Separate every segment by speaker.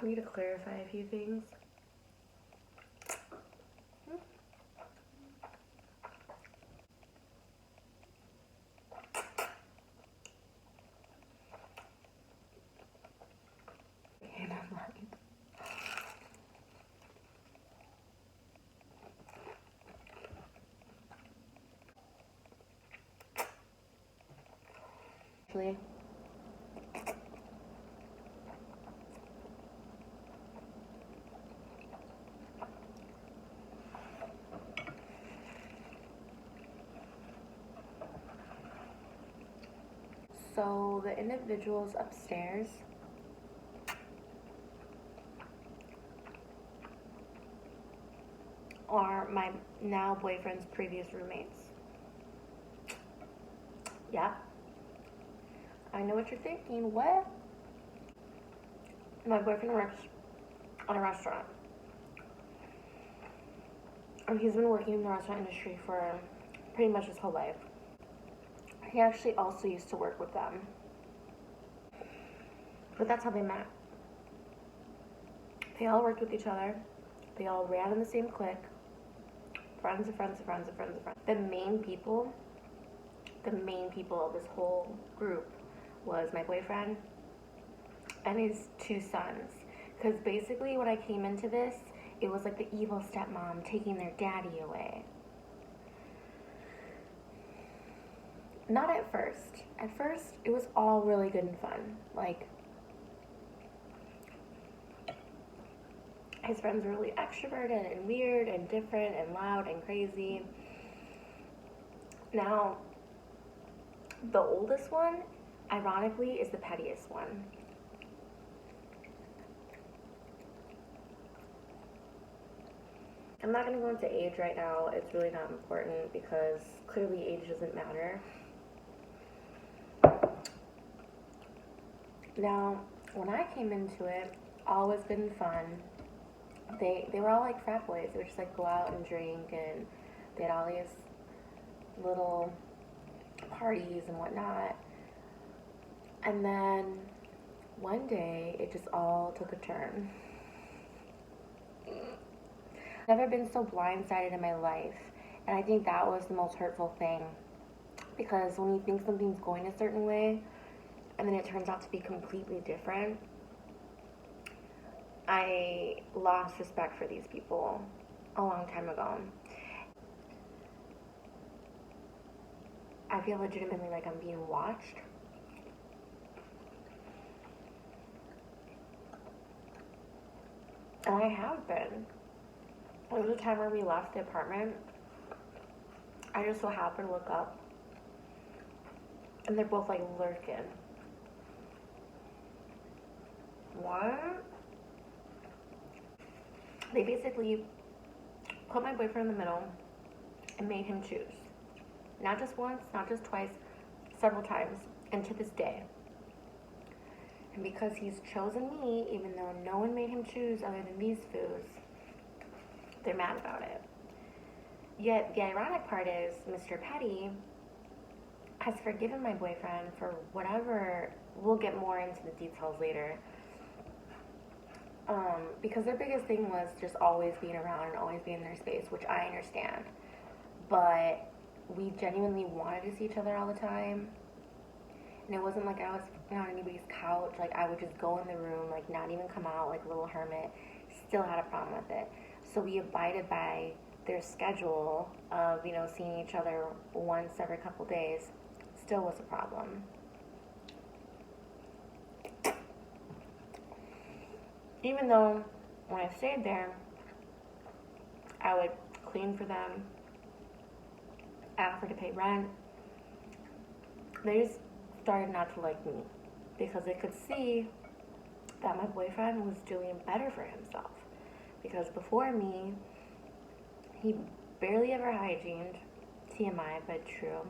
Speaker 1: I need to clarify a few things. And I'm like, actually, so the individuals upstairs are my now boyfriend's previous roommates. Yeah. I know what you're thinking. What? My boyfriend works at a restaurant. And he's been working in the restaurant industry for pretty much his whole life. He actually also used to work with them. But that's how they met. They all worked with each other. They all ran in the same clique. Friends of friends of friends of friends of friends. The main people of this whole group was my boyfriend and his two sons. Because basically when I came into this, it was like the evil stepmom taking their daddy away. Not at first. At first, it was all really good and fun. Like, his friends were really extroverted and weird and different and loud and crazy. Now, the oldest one, ironically, is the pettiest one. I'm not going to go into age right now. It's really not important because clearly age doesn't matter. Now, when I came into it, all was good and fun. They were all like frat boys. They would just like go out and drink, and they had all these little parties and whatnot. And then one day, it just all took a turn. Never been so blindsided in my life, and I think that was the most hurtful thing, because when you think something's going a certain way and then it turns out to be completely different, I lost respect for these people a long time ago. I feel legitimately like I'm being watched. And I have been. There was a time where we left the apartment. I just so happened to look up, and they're both like lurking. What? They basically put my boyfriend in the middle and made him choose. Not just once, not just twice, several times, and to this day. And because he's chosen me, even though no one made him choose other than these foos, they're mad about it. Yet the ironic part is Mr. Petty has forgiven my boyfriend for whatever. We'll get more into the details later. Because their biggest thing was just always being around and always being in their space, which I understand. But we genuinely wanted to see each other all the time. And it wasn't like I was on anybody's couch. Like, I would just go in the room, like, not even come out like a little hermit. Still had a problem with it. So we abided by their schedule of, seeing each other once every couple days. Still was a problem. Even though when I stayed there, I would clean for them, offer to pay rent, they just started not to like me because they could see that my boyfriend was doing better for himself. Because before me, he barely ever hygiened, TMI, but true.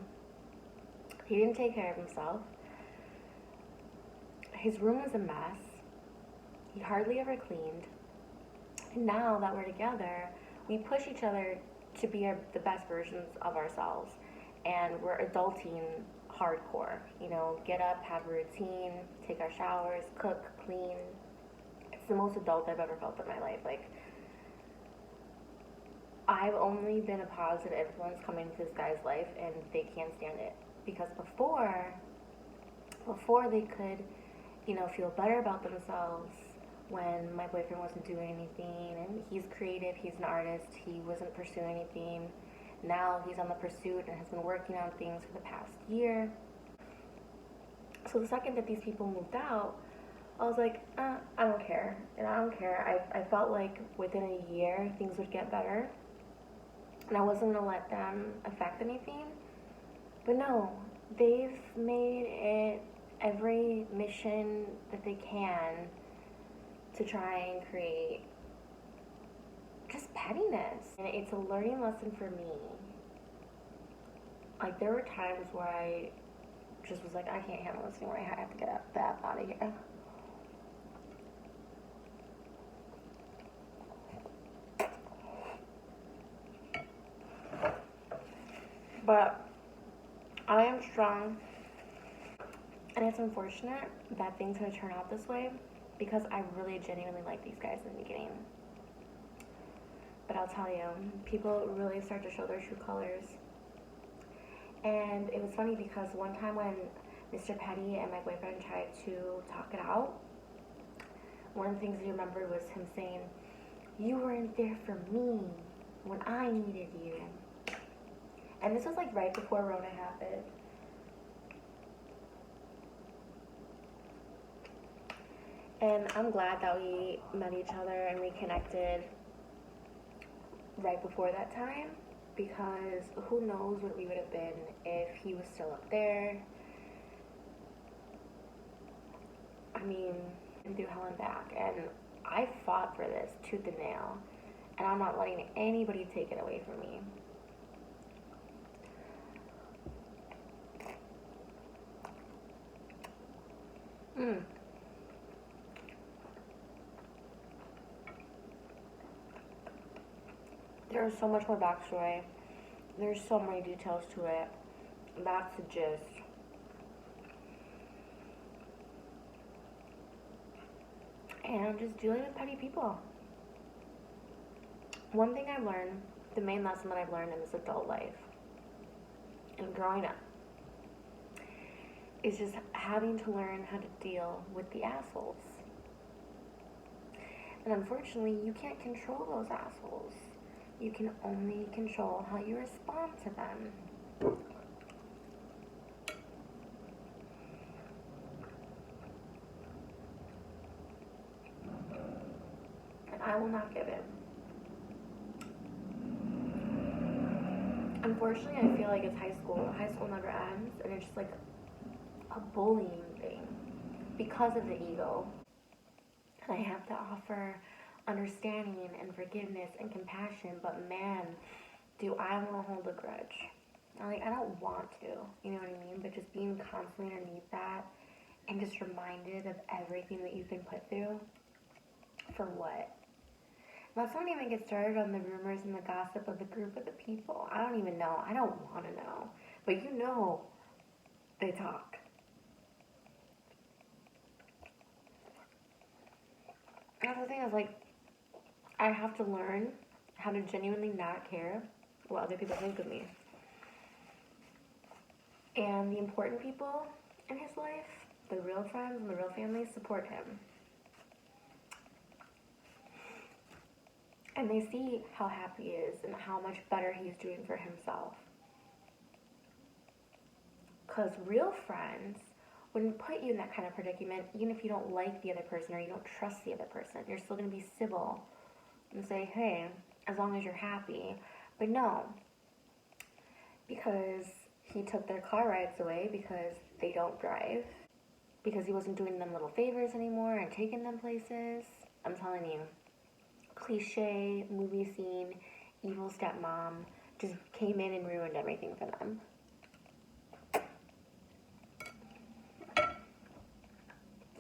Speaker 1: He didn't take care of himself. His room was a mess. He hardly ever cleaned. And now that we're together, we push each other to be the best versions of ourselves. And we're adulting hardcore. Get up, have a routine, take our showers, cook, clean, It's the most adult I've ever felt in my life. Like, I've only been a positive influence coming into this guy's life, and they can't stand it. Because before they could, you know, feel better about themselves when my boyfriend wasn't doing anything, and he's creative, he's an artist, he wasn't pursuing anything. Now he's on the pursuit and has been working on things for the past year. So the second that these people moved out, I was like, I don't care. And I don't care. I felt like within a year things would get better. And I wasn't going to let them affect anything. But no, they've made it every mission that they can to try and create just pettiness. And it's a learning lesson for me. Like, there were times where I just was like, I can't handle this anymore. I have to get the F out of here. But I am strong, and it's unfortunate that things are going to turn out this way because I really genuinely like these guys in the beginning. But I'll tell you, people really start to show their true colors. And it was funny because one time when Mr. Petty and my boyfriend tried to talk it out, one of the things I remember was him saying, "You weren't there for me when I needed you." And this was like right before Rona happened. And I'm glad that we met each other and reconnected right before that time, because who knows what we would have been if he was still up there. I mean, I've been through hell and back, and I fought for this tooth and nail, and I'm not letting anybody take it away from me. There's so much more backstory. There's so many details to it. That's the gist. And I'm just dealing with petty people. One thing I've learned, the main lesson that I've learned in this adult life and growing up, is just having to learn how to deal with the assholes. And unfortunately, you can't control those assholes. You can only control how you respond to them. And I will not give in. Unfortunately, I feel like it's high school. High school never ends, and it's just like a bullying thing because of the ego. And I have to offer understanding and forgiveness and compassion, but man, do I want to hold a grudge. Like, I don't want to, you know what I mean? But just being constantly underneath that and just reminded of everything that you've been put through, for what? Let's not even get started on the rumors and the gossip of the group of the people. I don't even know. I don't want to know. But you know they talk. That's the thing, is like, I have to learn how to genuinely not care what other people think of me. And the important people in his life, the real friends and the real family, support him. And they see how happy he is and how much better he's doing for himself. Because real friends wouldn't put you in that kind of predicament, even if you don't like the other person or you don't trust the other person. You're still going to be civil and say, hey, as long as you're happy. But no, because he took their car rides away because they don't drive, because he wasn't doing them little favors anymore and taking them places. I'm telling you, cliche movie scene, evil stepmom just came in and ruined everything for them.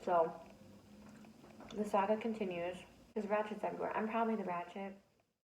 Speaker 1: So the saga continues. There's ratchets everywhere. I'm probably the ratchet.